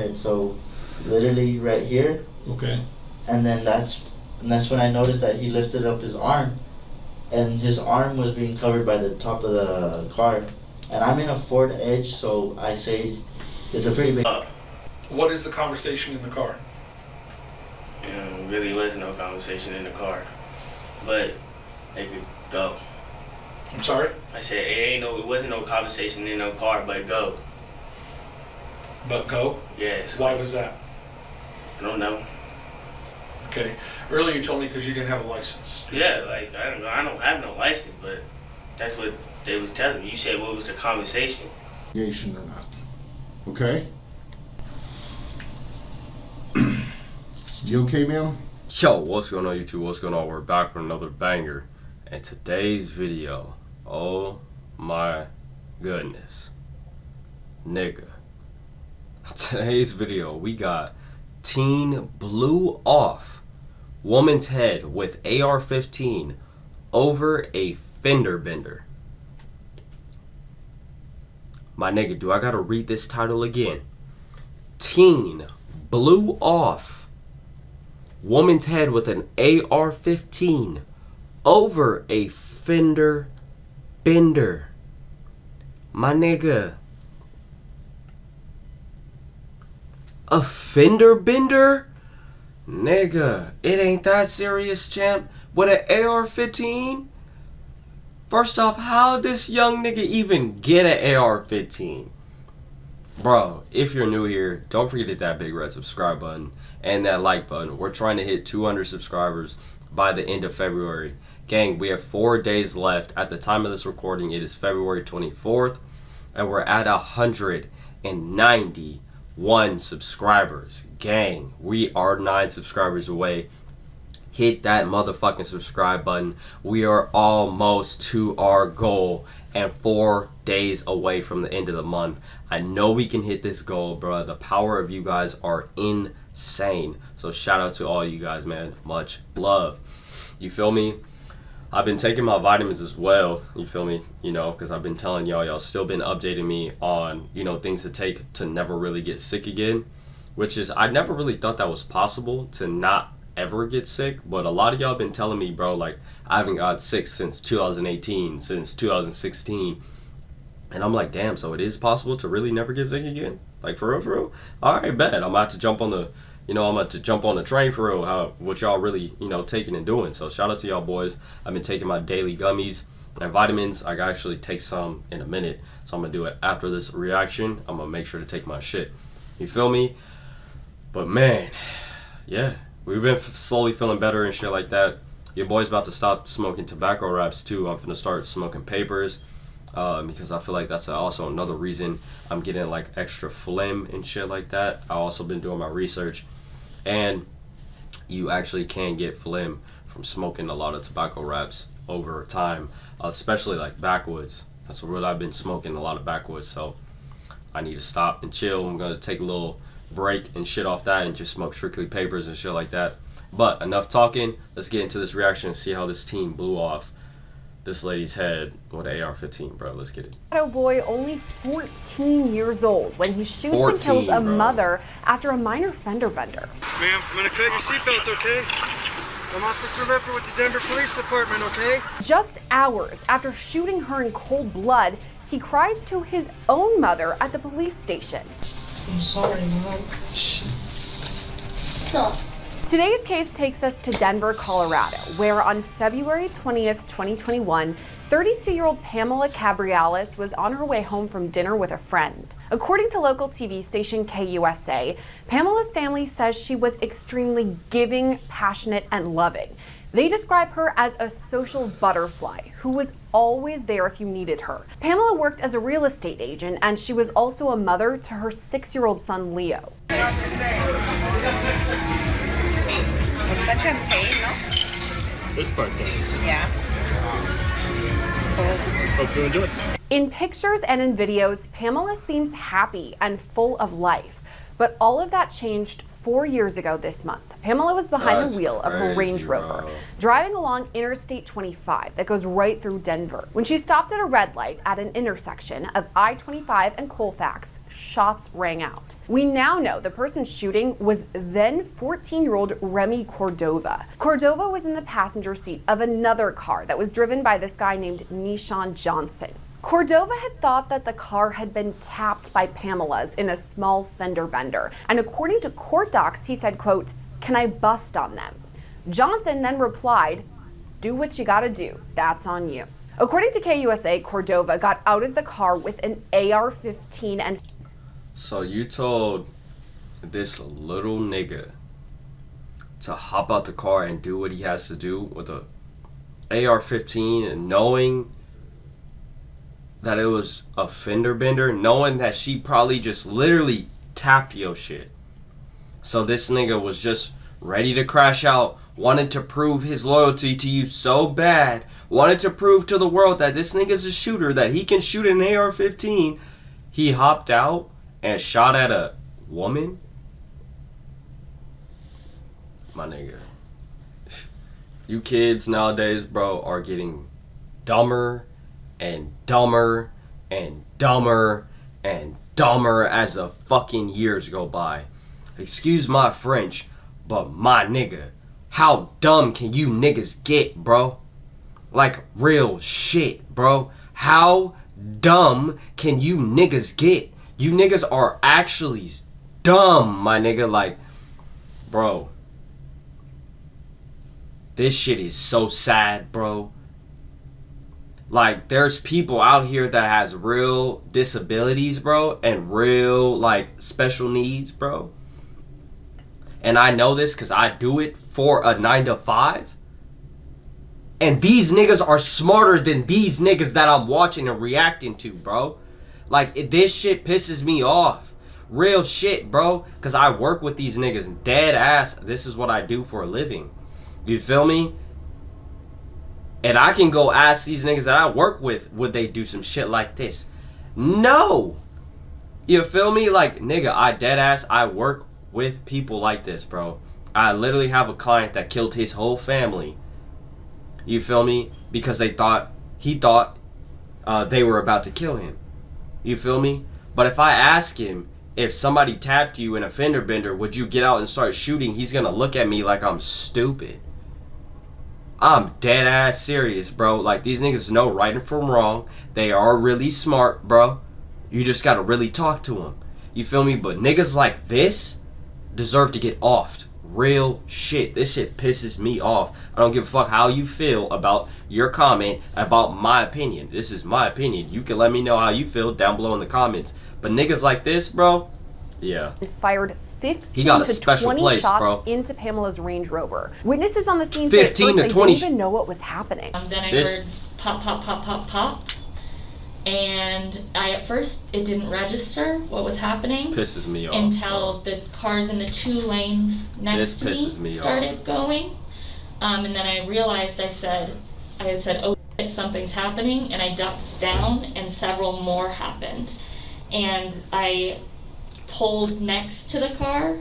forehead, so literally right here. Okay. And then that's when I noticed that he lifted up his arm, and his arm was being covered by the top of the car. And I'm in a Ford Edge, so I say it's a pretty big. What is the conversation in the car? Really wasn't no conversation in the car, but they could go. I'm sorry? I said it wasn't no conversation in no car, but go. But go? Yes. Why was that? I don't know. Okay. Earlier you told me because you didn't have a license. Yeah, like I don't have no license, but that's what they was telling me. You said what was the conversation? Or not. Okay? You okay, ma'am? Yo, what's going on YouTube? What's going on? We're back with another banger. And today's video, oh my goodness. Nigga. Today's video, we got teen blew off woman's head with AR-15 over a fender bender. My nigga, do I gotta read this title again? Teen blew off woman's head with an AR-15 over a fender bender. My nigga. A fender bender? Nigga, it ain't that serious, champ. With an AR-15? First off, how this young nigga even get an AR-15? Bro, if you're new here, don't forget to hit that big red subscribe button and that like button. We're trying to hit 200 subscribers by the end of February. Gang, we have 4 days left. At the time of this recording, it is February 24th, and we're at 191 subscribers. Gang, we are 9 subscribers away. Hit that motherfucking subscribe button. We are almost to our goal and 4 days away from the end of the month. I know we can hit this goal, bro. The power of you guys are insane. So shout out to all you guys, man. Much love. You feel me? I've been taking my vitamins as well. You feel me? You know, because I've been telling y'all still been updating me on, you know, things to take to never really get sick again. Which is, I never really thought that was possible to not ever get sick. But a lot of y'all been telling me, bro, like, I haven't got sick since 2018, since 2016. And I'm like, damn, so it is possible to really never get sick again? Like, for real, for real? All right, bet. I'm about to jump on the, I'm about to jump on the train for real, what y'all really, taking and doing. So shout out to y'all boys. I've been taking my daily gummies and vitamins. I actually take some in a minute. So I'm going to do it after this reaction. I'm going to make sure to take my shit. You feel me? But man, yeah, we've been slowly feeling better and shit like that. Your boy's about to stop smoking tobacco wraps too. I'm finna start smoking papers. Because I feel like that's also another reason I'm getting like extra phlegm and shit like that. I also been doing my research, and you actually can get phlegm from smoking a lot of tobacco wraps over time, especially like backwoods. That's what I've been smoking, a lot of backwoods. So I need to stop and chill. I'm gonna take a little break and shit off that and just smoke strictly papers and shit like that. But enough talking. Let's get into this reaction and see how this team blew off this lady's head with an AR-15, bro. Let's get it. A boy only 14 years old when he shoots and kills a mother after a minor fender bender. Ma'am, I'm gonna cut your seatbelt, okay? I'm Officer Leffer with the Denver Police Department, okay? Just hours after shooting her in cold blood, he cries to his own mother at the police station. I'm sorry, Mom. Stop. Today's case takes us to Denver, Colorado, where on February 20th, 2021, 32-year-old Pamela Cabriales was on her way home from dinner with a friend. According to local TV station KUSA, Pamela's family says she was extremely giving, passionate, and loving. They describe her as a social butterfly who was always there if you needed her. Pamela worked as a real estate agent, and she was also a mother to her 6-year-old son, Leo. That champagne, no? This part does. Yeah. Hope you enjoy it. In pictures and in videos, Pamela seems happy and full of life. But all of that changed 4 years ago this month. Pamela was behind That's the wheel of her Range crazy, Rover, bro. driving along Interstate 25 that goes right through Denver. When she stopped at a red light at an intersection of I-25 and Colfax, shots rang out. We now know the person shooting was then 14-year-old Remy Cordova. Cordova was in the passenger seat of another car that was driven by this guy named Nishan Johnson. Cordova had thought that the car had been tapped by Pamela's in a small fender bender, and according to court docs, he said, quote, "Can I bust on them?" Johnson then replied, "Do what you gotta do, that's on you." According to KUSA, Cordova got out of the car with an AR-15 and... So you told this little nigga to hop out the car and do what he has to do with a AR-15, and knowing that it was a fender bender, knowing that she probably just literally tapped your shit. So this nigga was just ready to crash out, wanted to prove his loyalty to you so bad, wanted to prove to the world that this nigga's a shooter, that he can shoot an AR-15. He hopped out and shot at a woman? My nigga. You kids nowadays, bro, are getting dumber and dumber and dumber and dumber as the fucking years go by. Excuse my French, but my nigga, how dumb can you niggas get, bro? Like, real shit, bro. How dumb can you niggas get? You niggas are actually dumb, my nigga. Like, bro, this shit is so sad, bro. Like, there's people out here that has real disabilities, bro, and real, like, special needs, bro. And I know this because I do it for a 9 to 5. And these niggas are smarter than these niggas that I'm watching and reacting to, bro. Like, this shit pisses me off. Real shit, bro. Because I work with these niggas. Dead ass. This is what I do for a living. You feel me? And I can go ask these niggas that I work with, would they do some shit like this? No. You feel me? Like, nigga, I dead ass, I work with people like this, bro. I literally have a client that killed his whole family. You feel me? Because he thought they were about to kill him. You feel me? But if I ask him, if somebody tapped you in a fender bender, would you get out and start shooting? He's gonna look at me like I'm stupid. I'm dead ass serious, bro. Like, these niggas know right from wrong. They are really smart, bro. You just gotta really talk to them. You feel me? But niggas like this deserve to get offed. Real shit. This shit pisses me off. I don't give a fuck how you feel about your comment about my opinion. This is my opinion. You can let me know how you feel down below in the comments. But niggas like this, bro, yeah. Fired 15 he got a to special 20 place, shots bro. into Pamela's Range Rover. Witnesses on the scene 15 said to 20 they didn't even know what was happening. Then I heard pop, pop, pop, pop, pop. And at first, it didn't register what was happening. Pisses me off. Until the cars in the 2 lanes next to me started going. And then I realized, I said, oh shit, something's happening. And I ducked down and several more happened. And I pulled next to the car,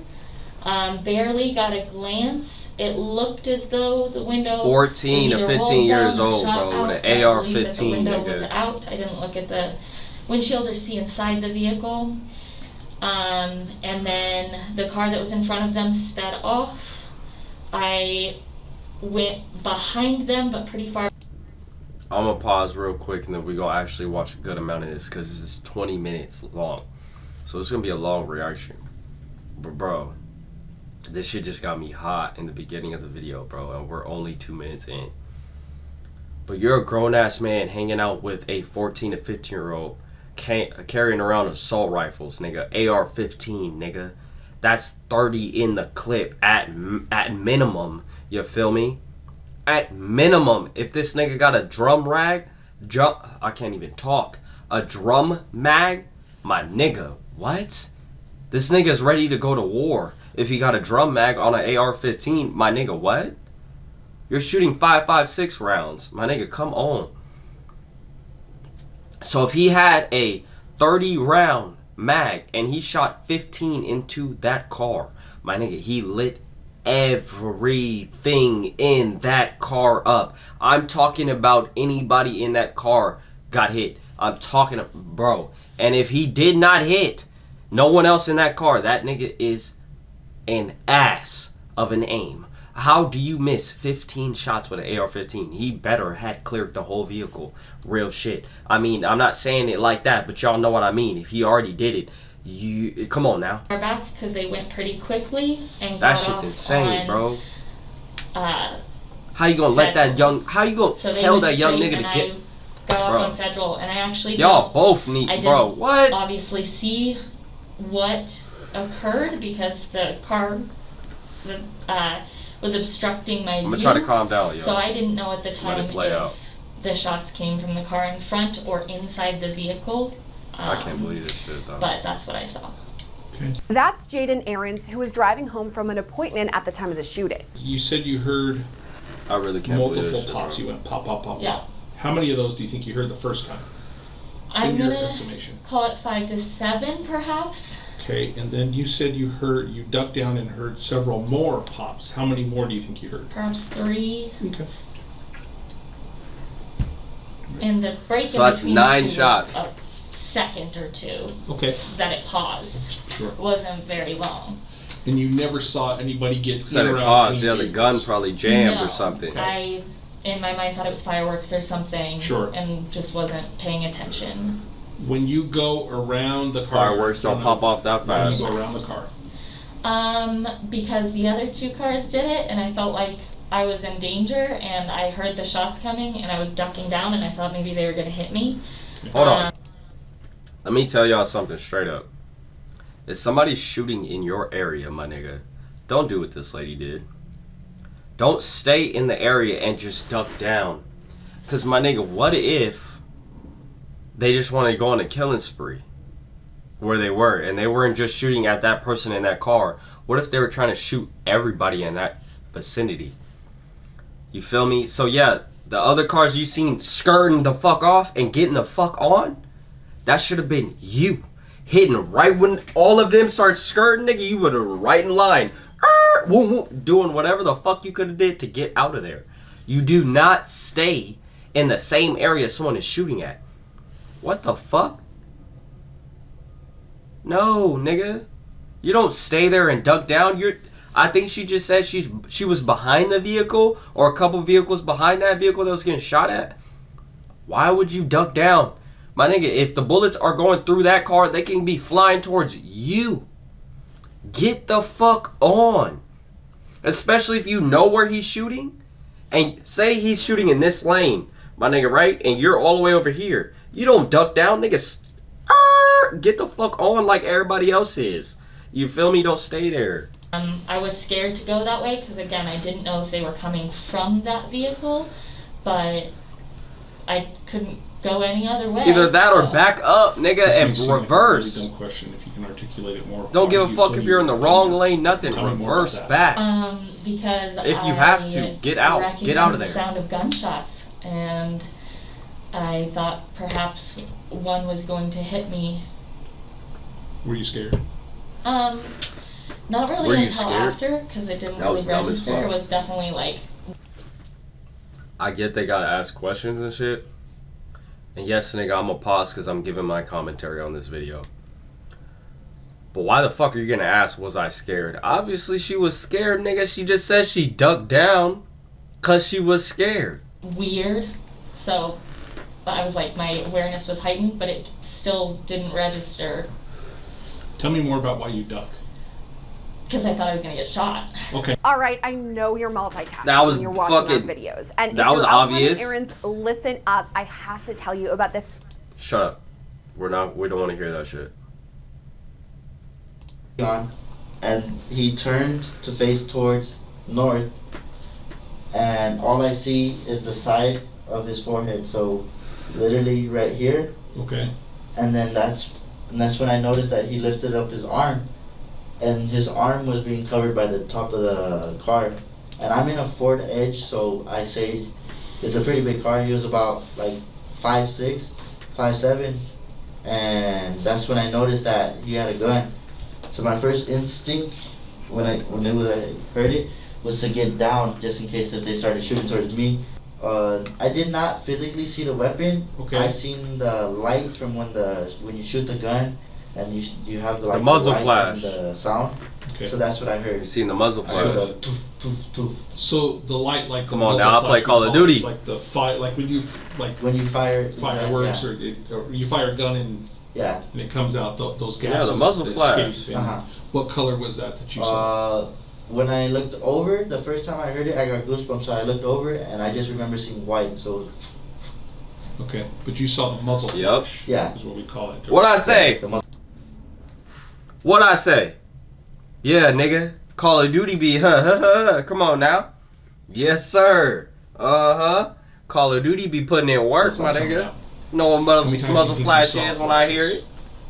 barely got a glance. It looked as though the window 14 to 15 years old, bro, out. with an AR-15, the window was nigga. out. I didn't look at the windshield or see inside the vehicle. And then the car that was in front of them sped off. I went behind them, but pretty far. I'm gonna pause real quick and then we're gonna actually watch a good amount of this because this is 20 minutes long. So it's gonna be a long reaction. But bro, this shit just got me hot in the beginning of the video, bro, and we're only 2 minutes in. But you're a grown-ass man hanging out with a 14 to 15-year-old carrying around assault rifles, nigga. AR-15, nigga. That's 30 in the clip at minimum. You feel me? At minimum. If this nigga got a drum rag, I can't even talk. A drum mag? My nigga, what? This nigga's ready to go to war. If he got a drum mag on an AR-15, my nigga, what? You're shooting 5.56 rounds. My nigga, come on. So if he had a 30 round mag, and he shot 15 into that car. My nigga, he lit everything in that car up. I'm talking about anybody in that car got hit. I'm talking, bro. And if he did not hit no one else in that car, that nigga is an ass of an aim. How do you miss 15 shots with an AR-15? He better had cleared the whole vehicle. Real shit. I mean, I'm not saying it like that, but y'all know what I mean. If he already did it, you come on now. Back because they went pretty quickly and that got shit's off insane, on, bro. How you gonna let that young? How you gonna tell that young nigga to get? Got off bro. on Federal, and I actually y'all both need, I bro. didn't What? obviously see what occurred because the car was obstructing my view. I'm gonna try to calm down, yo. So I didn't know at the time Let it play if out. the shots came from the car in front or inside the vehicle. I can't believe this shit, though. But that's what I saw. Okay. That's Jaden Aarons, who was driving home from an appointment at the time of the shooting. You said you heard I really can't believe this multiple pops. shit, You went pop, pop, pop, Yeah. pop. How many of those do you think you heard the first time? I'm in your gonna estimation? call it 5 to 7, perhaps. Okay, and then you said you ducked down and heard several more pops. How many more do you think you heard? Perhaps 3. Okay. And the break So in that's between 9 was shots. A second or 2 Okay. that it paused. Sure. Wasn't very long. And you never saw anybody get Said in it or out paused. any Yeah, the vehicles? gun probably jammed No, or something. I, in my mind, thought it was fireworks or something. Sure. And just wasn't paying attention. When you go around the car, Fireworks don't pop off that when you fast. go around the car. Because the other 2 cars did it, and I felt like I was in danger, and I heard the shots coming, and I was ducking down, and I thought maybe they were gonna hit me. Hold on. Let me tell y'all something straight up. If somebody's shooting in your area, my nigga, don't do what this lady did. Don't stay in the area and just duck down. Because, my nigga, what if they just want to go on a killing spree where they were, and they weren't just shooting at that person in that car? What if they were trying to shoot everybody in that vicinity? You feel me? So, yeah, the other cars you seen skirting the fuck off and getting the fuck on, that should have been you. Hitting right when all of them start skirting, nigga, you would have right in line. Doing whatever the fuck you could have did to get out of there. You do not stay in the same area someone is shooting at. What the fuck? No, nigga. You don't stay there and duck down. I think she just said she was behind the vehicle or a couple vehicles behind that vehicle that was getting shot at. Why would you duck down? My nigga, if the bullets are going through that car, they can be flying towards you. Get the fuck on. Especially if you know where he's shooting. And say he's shooting in this lane, my nigga, right? And you're all the way over here. You don't duck down, nigga. Get the fuck on like everybody else is. You feel me? Don't stay there. I was scared to go that way because, again, I didn't know if they were coming from that vehicle, but I couldn't go any other way. Either that or back up, nigga, and reverse. Really don't question if you can articulate it more. Don't give a fuck if you're in the wrong lane, nothing. Tell me more Reverse about back. Because if you have to, get out. Get out of there. The sound of gunshots, and I thought perhaps one was going to hit me. Were you scared? Not really Were you until scared? after, because it didn't That was really dumb as register. fuck. It was definitely like. I get they gotta ask questions and shit. And yes, nigga, I'm gonna pause because I'm giving my commentary on this video. But why the fuck are you gonna ask, was I scared? Obviously she was scared, nigga. She just said she ducked down because she was scared. Weird. So I was like, my awareness was heightened, but it still didn't register. Tell me more about why you duck. Because I thought I was going to get shot. Okay. All right, I know you're multitasking That was when you're watching our fucking- videos. And that if was you're out obvious. running errands, listen up. I have to tell you about this. Shut up. We don't want to hear that shit. On, and he turned to face towards north, and all I see is the side of his forehead, so literally right here. Okay. And then that's when I noticed that he lifted up his arm, and his arm was being covered by the top of the car. And I'm in a Ford Edge, so I say it's a pretty big car. He was about like 5'6", 5'7", and that's when I noticed that he had a gun. So my first instinct when I heard it was to get down just in case if they started shooting towards me. I did not physically see the weapon. Okay. I seen the light from when you shoot the gun, and you have the, like, the muzzle light flash, and the sound. Okay. So that's what I heard. You seen the muzzle I heard flash? a toof, toof, toof. So the light, like Come the on muzzle now, I flash play we Call of call it, Duty. it's like the fire, like when you When you fire fireworks yeah. or you fire a gun and Yeah. it comes out those gases. Yeah, the muzzle that flash. escape. And what color was that you saw? When I looked over, the first time I heard it, I got goosebumps. So I looked over, and I just remember seeing white. So. Okay, but you saw the muzzle Yep. flash. Yeah. Is what we call it. What I say? What I say? Yeah, nigga. Call of Duty be come on now. Yes, sir. Call of Duty be putting in work, my nigga. Know what muzzle flash is when I hear it?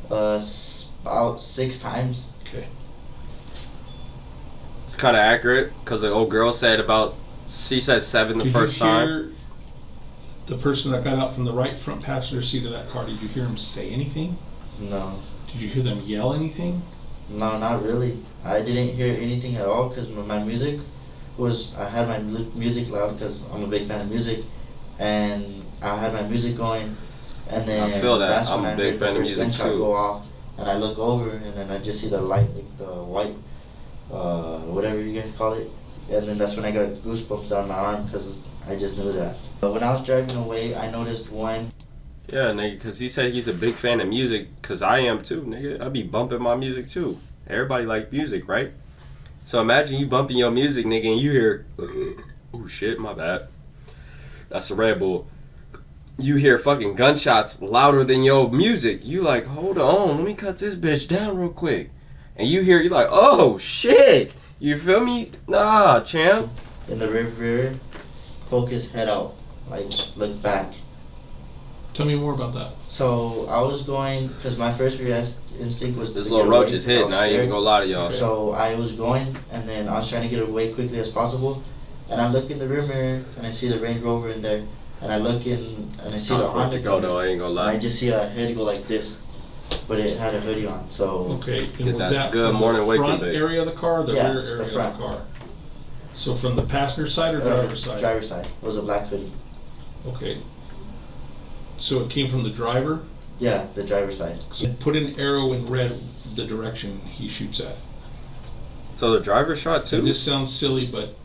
About 6 times. Okay. It's kind of accurate because the old girl said she said 7 the first time. Did you hear the person that got out from the right front passenger seat of that car? Did you hear him say anything? No. Did you hear them yell anything? No, not really. I didn't hear anything at all because my music I had my music loud because I'm a big fan of music, and I had my music going, and then I feel that. that's I'm when a big fan of music gunshot too. go off, and I look over, and then I just see the light, like the white, whatever you guys call it, and then that's when I got goosebumps down my arm because I just knew that. But when I was driving away, I noticed one. Yeah, nigga, because he said he's a big fan of music, because I am too, nigga. I be bumping my music too. Everybody like music, right? So imagine you bumping your music, nigga, and you hear, oh shit, my bad. That's a Red Bull. You hear fucking gunshots louder than your music. You like, hold on, let me cut this bitch down real quick. And you hear, you like, oh shit. You feel me? Nah, champ. In the rear, focus head out, like look back. Tell me more about that. So I was going, because my first instinct was This to little get roach away. is hitting. I ain't even gonna lie to y'all. So I was going, and then I was trying to get away quickly as possible. And I look in the rear mirror, and I see the Range Rover in there. And I look in, and I see the Honda go though. I ain't gonna lie. And I just see a head go like this, but it had a hoodie on. So okay, and Get was that from good morning the waking front bait. area of the car, or the Yeah, rear area the front. of the car? So from the passenger side or driver's side? Driver's side. It was a black hoodie. Okay. So it came from the driver? Yeah, the driver's side. So put an arrow in red the direction he shoots at. So the driver shot too? And this sounds silly, but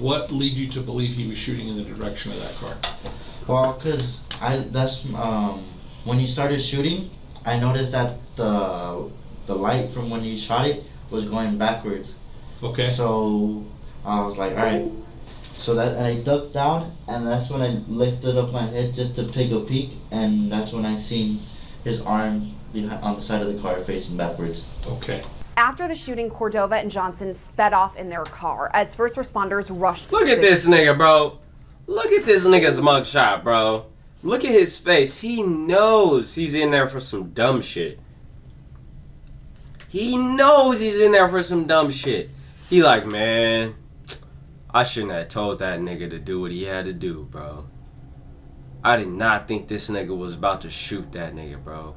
what lead you to believe he was shooting in the direction of that car? Well, cause when he started shooting, I noticed that the light from when he shot it was going backwards. Okay. So I was like, all right. So that I ducked down, and that's when I lifted up my head just to take a peek, and that's when I seen his arm on the side of the car facing backwards. Okay. After the shooting, Cordova and Johnson sped off in their car as first responders rushed. Look at this nigga, bro. Look at this nigga's mugshot, bro. Look at his face. He knows he's in there for some dumb shit. He knows he's in there for some dumb shit. He like, man, I shouldn't have told that nigga to do what he had to do, bro. I did not think this nigga was about to shoot that nigga, bro.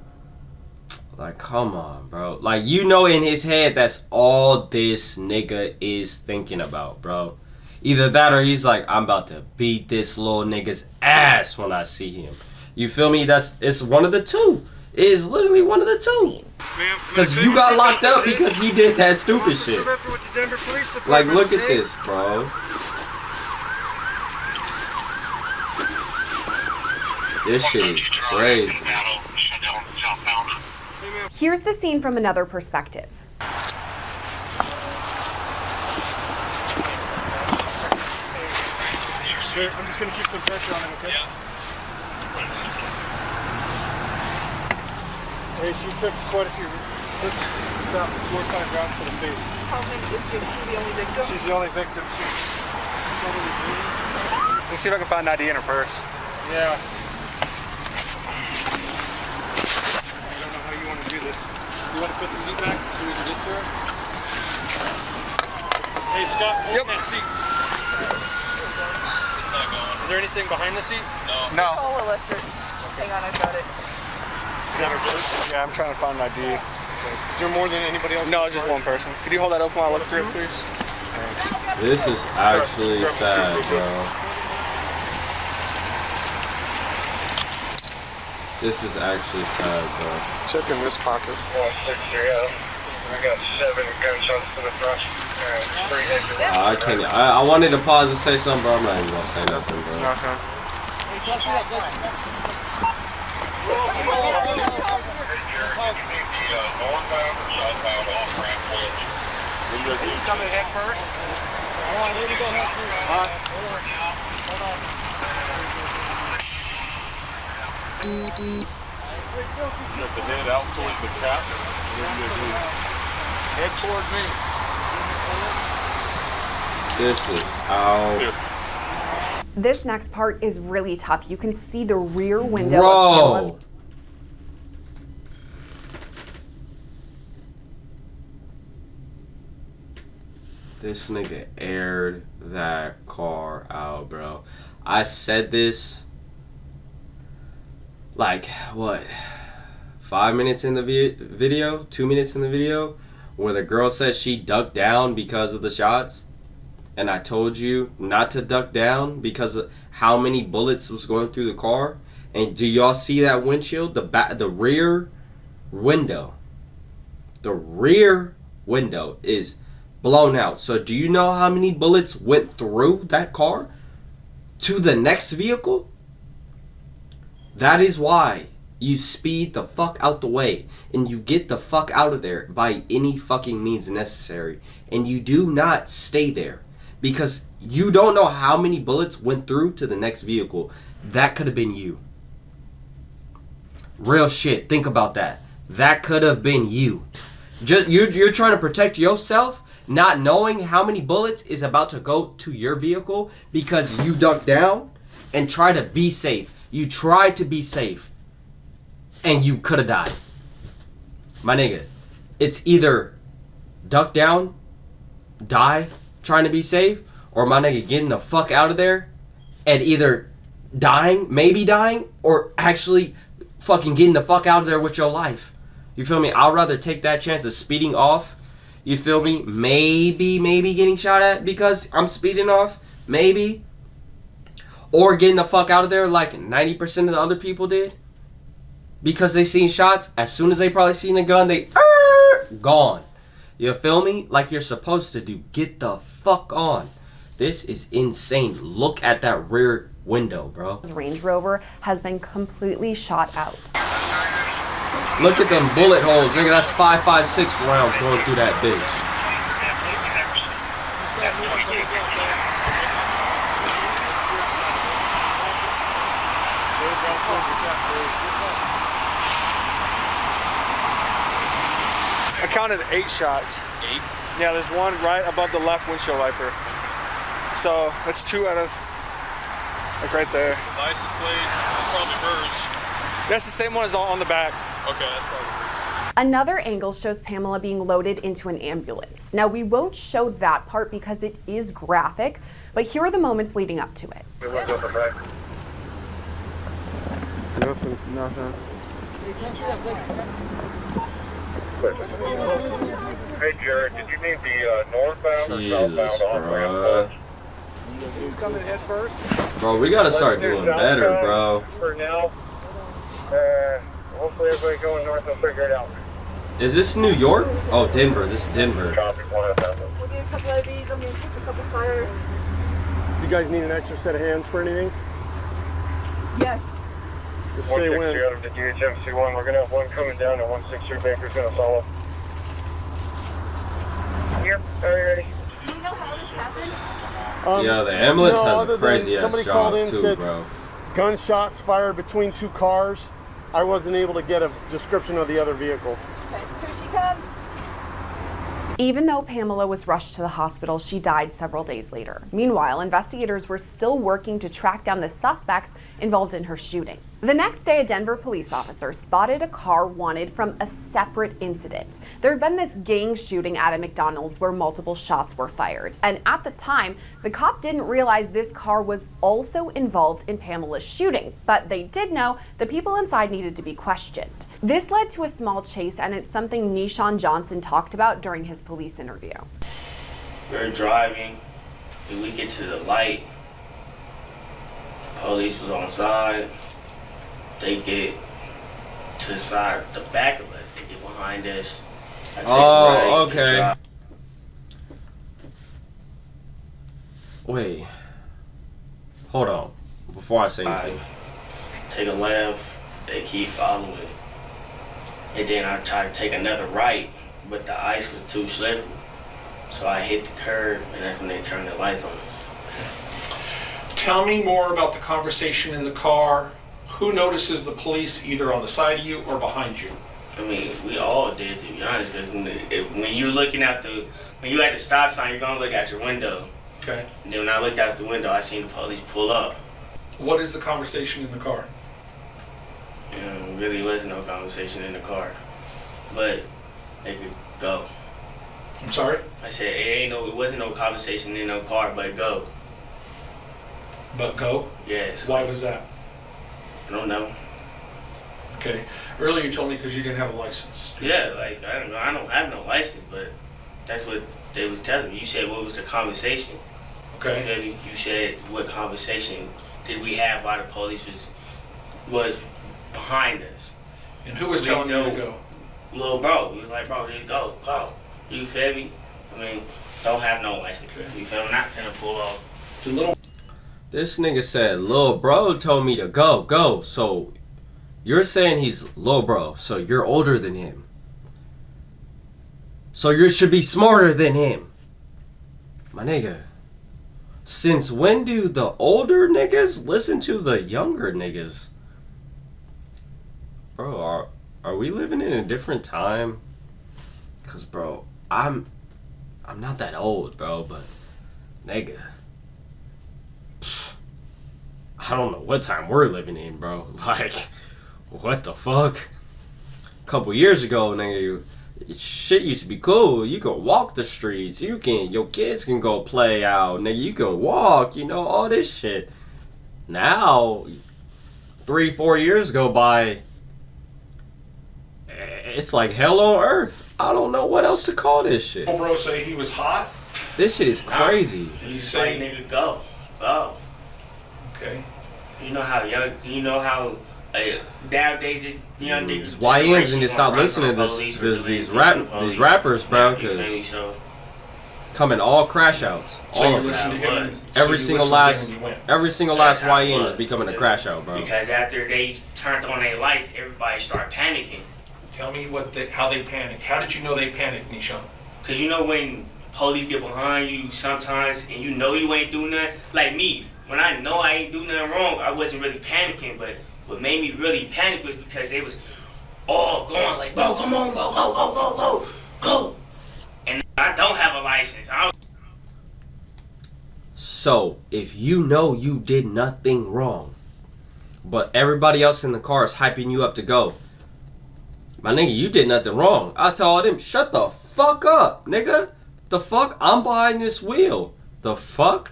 Like, come on, bro. Like, you know in his head that's all this nigga is thinking about, bro. Either that or he's like, I'm about to beat this little nigga's ass when I see him. You feel me? It's one of the two. It is literally one of the two. Because you got locked up because he did that stupid shit. Like, look at this, bro. This shit is crazy. Here's the scene from another perspective. I'm just going to keep some pressure on him, okay? Yeah. Hey, she took quite a few, about 4 or 5 rounds to the face. How many? Is just she the only victim? She's the only victim. She's probably bleeding. Let me see if I can find an ID in her purse. Yeah. I don't know how you want to do this. You want to put the seat back as soon as you get to her? Hey, Scott, hold that seat. It's not going. Is there anything behind the seat? No. It's all electric. Okay. Hang on, I got it. Yeah, I'm trying to find an ID. Is there more than anybody else? No, it's just one person. Could you hold that open while I look through it, please? Thanks. This is actually sad, bro. This is actually sad, bro. Check in this pocket. 160, we got 7 gunshots to the front. I can't. I wanted to pause and say something, but I'm not even gonna say nothing, bro. You coming head first? Where do you go head first? Hold on. Get the head out towards the cap. Head toward me. This is out. This next part is really tough. You can see the rear window Bro. of Pamela's. This nigga aired that car out, bro. I said this like, what, 5 minutes in the video? 2 minutes in the video? Where the girl says she ducked down because of the shots? And I told you not to duck down because of how many bullets was going through the car? And do y'all see that windshield? The rear window. The rear window is blown out. So do you know how many bullets went through that car to the next vehicle? That is why you speed the fuck out the way and you get the fuck out of there by any fucking means necessary, and you do not stay there because you don't know how many bullets went through to the next vehicle. That could have been you. Real shit. Think about that. That could have been you. Just you're trying to protect yourself, not knowing how many bullets is about to go to your vehicle because you ducked down and try to be safe. You tried to be safe and you could have died. My nigga, it's either duck down, die trying to be safe, or my nigga getting the fuck out of there and either dying, maybe dying, or actually fucking getting the fuck out of there with your life. You feel me? I'd rather take that chance of speeding off. You feel me? Maybe getting shot at because I'm speeding off. Maybe. Or getting the fuck out of there like 90% of the other people did. Because they seen shots. As soon as they probably seen a gun, they gone. You feel me? Like you're supposed to do. Get the fuck on. This is insane. Look at that rear window, bro. Range Rover has been completely shot out. Look at them bullet holes, nigga. That's 5.56 rounds going through that bitch. I counted 8 shots. 8? Yeah, there's one right above the left windshield wiper. So that's 2 out of, like right there. The license plate, that's probably hers. That's the same one as on the back. Okay, that's probably hers. Another angle shows Pamela being loaded into an ambulance. Now, we won't show that part because it is graphic, but here are the moments leading up to it. Nothing. Hey Jared, did you need the northbound or Jesus, southbound on-ramp? You coming head first? Bro, we gotta start doing better, bro. For now, hopefully everybody going north will figure it out. Is this New York? Oh, Denver. This is Denver. Copy, 107. We'll get a couple of these. I'm going to take a couple fires. Do you guys need an extra set of hands for anything? Yes. Just say 160 when. out of the DHMC1. We're going to have one coming down and 163 Baker's going to follow. Yep, are you ready? Do you know how this happened? Yeah, the ambulance has other a than crazy ass somebody called job in, too, said bro. Gunshots fired between 2 cars. I wasn't able to get a description of the other vehicle. Okay, here she comes. Even though Pamela was rushed to the hospital, she died several days later. Meanwhile, investigators were still working to track down the suspects involved in her shooting. The next day, a Denver police officer spotted a car wanted from a separate incident. There had been this gang shooting at a McDonald's where multiple shots were fired. And at the time, the cop didn't realize this car was also involved in Pamela's shooting. But they did know the people inside needed to be questioned. This led to a small chase, and it's something Nishan Johnson talked about during his police interview. We're driving, and we get to the light. Police was on side. They get to the side, the back of us. They get behind us. I take a right, okay. drive. Wait. Hold on. Before I say anything. Take a left. They keep following. And then I try to take another right, but the ice was too slippery. So I hit the curb, and that's when they turned the lights on. Tell me more about the conversation in the car. Who notices the police either on the side of you or behind you? I mean, we all did, to be honest, because when you're looking at when you're at the stop sign, you're gonna look out your window. Okay. And then when I looked out the window, I seen the police pull up. What is the conversation in the car? Really wasn't no conversation in the car, but they could go. I'm sorry? I said it wasn't no conversation in no car, but go. But go? Yes. Why was that? I don't know. Okay. Earlier you told me because you didn't have a license. Yeah, like I don't know. I don't have no license, but that's what they was telling me. You said what was the conversation? Okay. You said what conversation did we have while the police was behind us? And who was telling you to go? Little bro. He was like, bro, just go. You feel me? I mean, don't have no license. You feel me? I'm not gonna pull off. This nigga said, "Lil bro told me to go." So you're saying he's lil bro, so you're older than him. So you should be smarter than him. My nigga. Since when do the older niggas listen to the younger niggas? Bro, are we living in a different time? Cause bro, I'm not that old, bro, but nigga, I don't know what time we're living in, bro. Like, what the fuck? A couple years ago, nigga, shit used to be cool. You can walk the streets. Your kids can go play out, nigga. You can walk, all this shit. Now, 3-4 years go by. It's like hell on earth. I don't know what else to call this shit. Bro say he was hot? This shit is crazy. He say, nigga, go. Okay. You know how nowadays just young niggas. YNs need to stop listening to these rappers, bro, because coming all crash outs. All of them. Every single last YN is becoming a crash out, bro. Because after they turned on their lights, everybody started panicking. Tell me how they panicked. How did you know they panicked, Nishan? Because when police get behind you sometimes and you ain't doing nothing, like me, when I know I ain't doing nothing wrong, I wasn't really panicking, but what made me really panic was because they was all going like, bro, come on, bro, go. And I don't have a license. So, if you know you did nothing wrong, but everybody else in the car is hyping you up to go, my nigga, you did nothing wrong. I told them, shut the fuck up, nigga. The fuck? I'm behind this wheel. The fuck?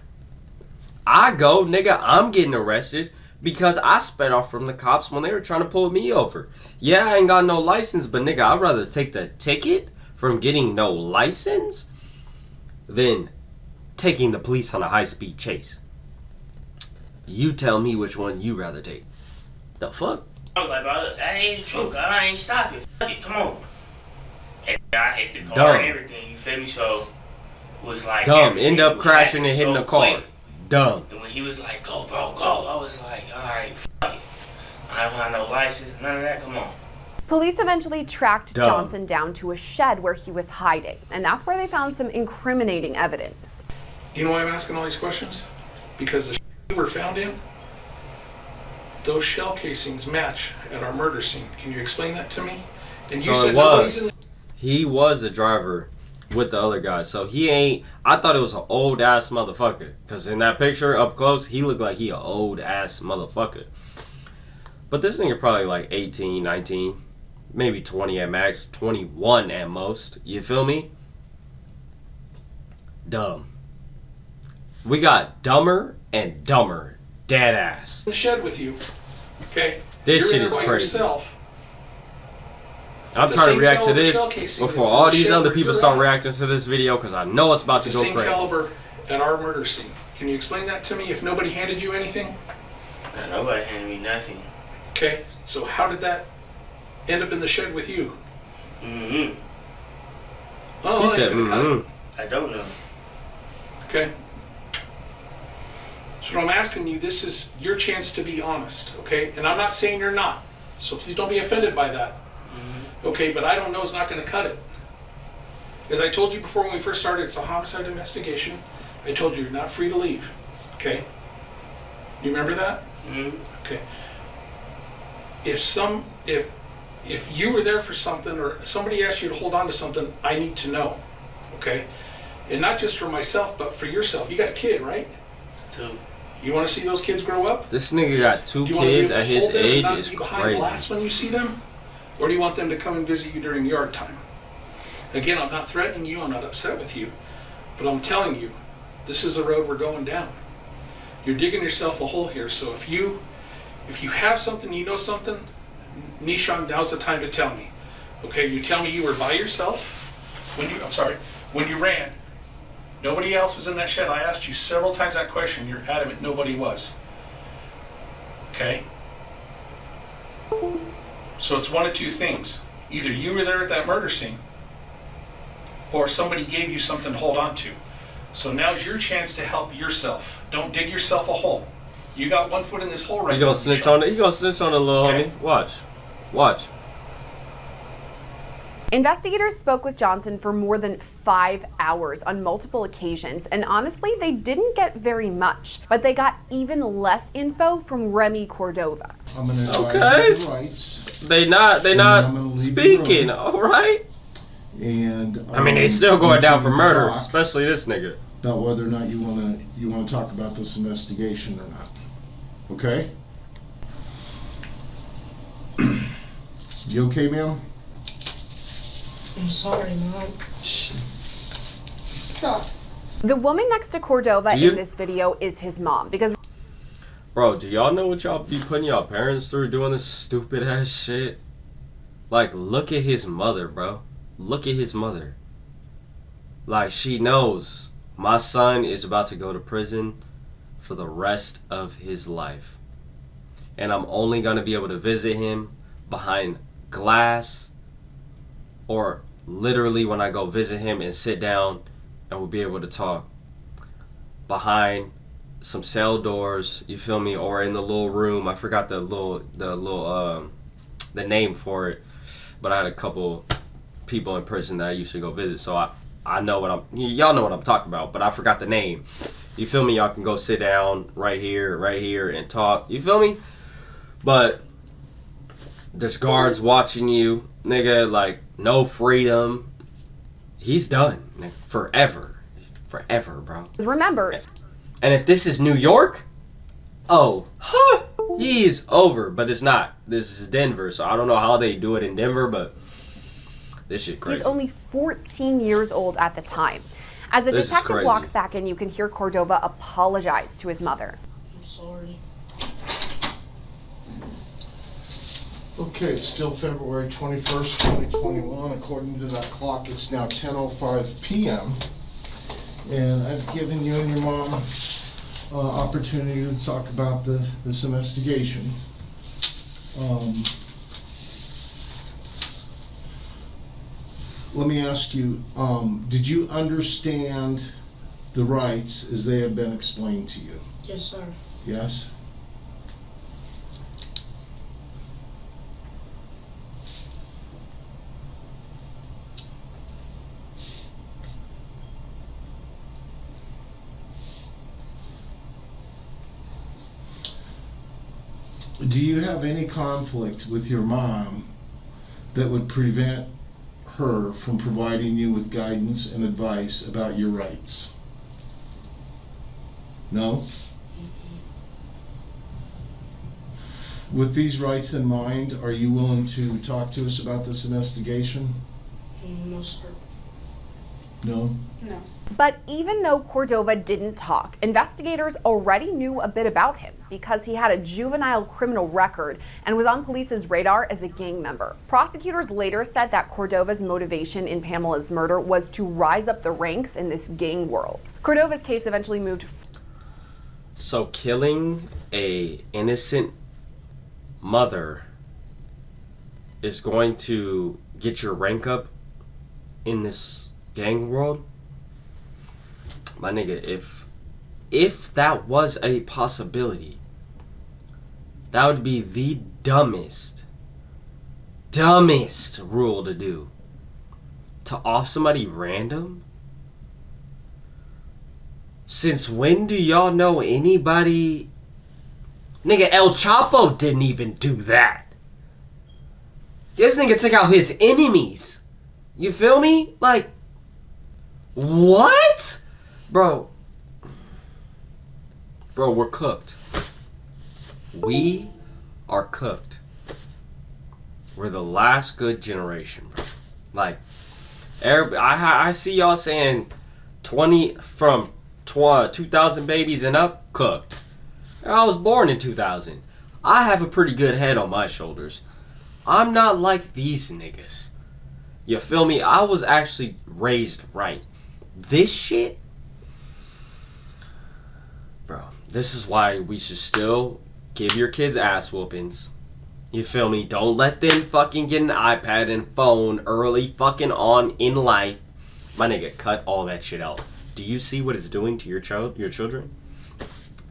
I go, nigga, I'm getting arrested because I sped off from the cops when they were trying to pull me over. Yeah, I ain't got no license, but nigga, I'd rather take the ticket from getting no license than taking the police on a high-speed chase. You tell me which one you rather take. The fuck? I was like, bro, that ain't true. I ain't stopping. Fuck it, come on. And I hit the car Dumb. and everything, you feel me? So it was like dumb. End up crashing and hitting the car. Quick. Dumb. And when he was like, go, bro, go, I was like, alright, fuck it. I don't have no license, none of that, come on. Police eventually tracked Johnson down to a shed where he was hiding, and that's where they found some incriminating evidence. You know why I'm asking all these questions? Because the we were found in, those shell casings match at our murder scene. Can you explain that to me? And you said he was the driver with the other guy. So he ain't, I thought it was an old ass motherfucker. Because in that picture up close, he looked like he an old ass motherfucker. But this nigga probably like 18, 19, maybe 20 at max, 21 at most. You feel me? Dumb. We got dumber and dumber. Dead ass. In the shed with you. Okay. This You're shit in is there by crazy. Yourself. I'm It's the trying to same react to caliber this shell casing before that's in all the these shed other where people you're start at. reacting to this video because I know it's about to It's the go same crazy. caliber at our murder scene. Can you explain that to me if nobody handed you anything? Nah, nobody handed me nothing. Okay, so how did that end up in the shed with you? Mm-hmm. Oh, He said, I don't know. Okay. So I'm asking you, this is your chance to be honest, okay? And I'm not saying you're not, so please don't be offended by that. Okay, but I don't know is not going to cut it. As I told you before when we first started, it's a homicide investigation. I told you you're not free to leave, okay? You remember that? Mm-hmm. Okay. If you were there for something or somebody asked you to hold on to something, I need to know, okay? And not just for myself, but for yourself. You got a kid, right? Two. You want to see those kids grow up? This nigga got 2 Do you want to be kids able at to his hold them and age not is be behind crazy. glass when you see them? Or do you want them to come and visit you during yard time? Again, I'm not threatening you, I'm not upset with you, but I'm telling you, this is the road we're going down. You're digging yourself a hole here, so if you have something, you know something, Nishan, now's the time to tell me. Okay, you tell me you were by yourself when you ran. Nobody else was in that shed. I asked you several times that question. You're adamant nobody was. Okay? So it's one of two things. Either you were there at that murder scene, or somebody gave you something to hold on to. So now's your chance to help yourself. Don't dig yourself a hole. You got 1 foot in this hole right now. You gonna snitch on it? You gonna snitch on the little homie? Watch. Investigators spoke with Johnson for more than 5 hours on multiple occasions, and honestly, they didn't get very much, but they got even less info from Remy Cordova. I'm gonna advise Okay. you the rights, They not speaking, alright? and I mean, they still going down for murder, talk especially this nigga. about whether or not you wanna talk about this investigation or not. Okay? You okay, ma'am? I'm sorry, Mom. Stop. The woman next to Cordova Do you- in this video is his mom, because Bro, do y'all know what y'all be putting y'all parents through doing this stupid ass shit? Like, look at his mother, bro. Look at his mother. Like, she knows my son is about to go to prison for the rest of his life. And I'm only going to be able to visit him behind glass, or literally when I go visit him and sit down and we'll be able to talk behind some cell doors, you feel me, or in the little room. I forgot the name for it, but I had a couple people in prison that I used to go visit, so I know y'all know what I'm talking about, but I forgot the name. You feel me? Y'all can go sit down right here and talk. You feel me? But there's guards watching you, nigga, like no freedom. He's done, nigga, forever, bro. remember, And if this is New York, he is over. But it's not. This is Denver, so I don't know how they do it in Denver, but this shit crazy. he's only 14 years old at the time. As the This is detective crazy. walks back in, you can hear Cordova apologize to his mother. I'm sorry. Okay, it's still February 21st, 2021. According to that clock, it's now 10:05 p.m. And I've given you and your mom opportunity to talk about this investigation. Let me ask you, did you understand the rights as they have been explained to you? Yes, sir. Yes? Do you have any conflict with your mom that would prevent her from providing you with guidance and advice about your rights? No? With these rights in mind, are you willing to talk to us about this investigation? No, sir. No. No. But even though Cordova didn't talk, investigators already knew a bit about him because he had a juvenile criminal record and was on police's radar as a gang member. Prosecutors later said that Cordova's motivation in Pamela's murder was to rise up the ranks in this gang world. Cordova's case eventually moved. So killing a innocent mother is going to get your rank up in this gang world? My nigga, if that was a possibility, that would be the dumbest rule to do. To off somebody random? Since when do y'all know anybody? Nigga, El Chapo didn't even do that. This nigga took out his enemies. You feel me? Like, what? Bro, we're cooked. We are cooked. We're the last good generation, bro. Like, I see y'all saying 2000 babies and up, cooked. I was born in 2000. I have a pretty good head on my shoulders. I'm not like these niggas. You feel me? I was actually raised right. This shit, bro, this is why we should still give your kids ass whoopings. You feel me? Don't let them fucking get an iPad and phone early fucking on in life. My nigga, cut all that shit out. Do you see what it's doing to your children?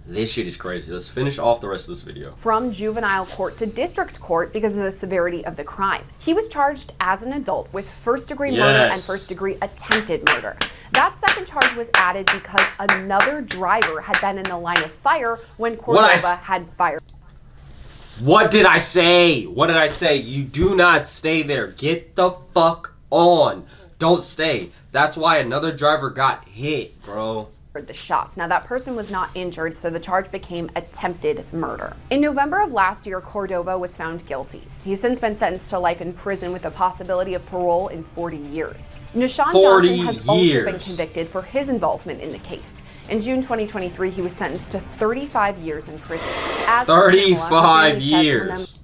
This shit is crazy. Let's finish off the rest of this video. From juvenile court to district court because of the severity of the crime. He was charged as an adult with first-degree murder and first-degree attempted murder. That second charge was added because another driver had been in the line of fire when Cordova had fired. What did I say? What did I say? You do not stay there. Get the fuck on. Don't stay. That's why another driver got hit, bro. The shots. Now, that person was not injured, so the charge became attempted murder. In November of last year, Cordova was found guilty. He's since been sentenced to life in prison with a possibility of parole in 40 years. Nishan Johnson has also been convicted for his involvement in the case. In June 2023, he was sentenced to 35 years in prison. 35 years.